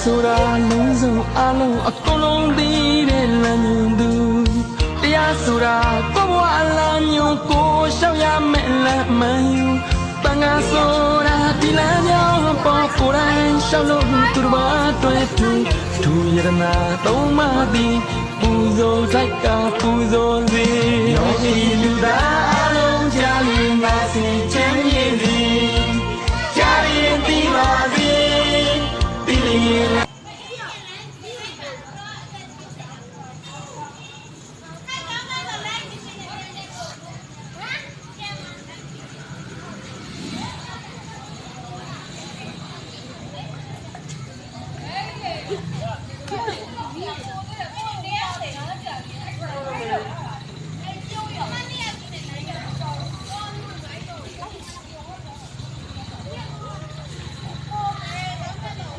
ဆိုတာလုံးစုံအလုံးအကုန်လုံးသိတဲ့လမ်းညွန်သူတရားဆိုတာကိုဘဝအလားညွန်ကိုရှောက်ရမယ့်လမ်းမှန်ယူတန်ခါဆိုတာဒီလမ်းကြောင်းပေါ်ကိုယ်တိုင်ရှောက်လို့သူတစ်ပါးတွေ့သူယရနာသုံးပါးသည်ပူဇော်ထိုက်ကပူဇော်စေယောဂီလူသားအလုံးကြားလင်းပါစေချမ်းမြေသည်ကြားရင်ပြီးပါစေပြီးရင်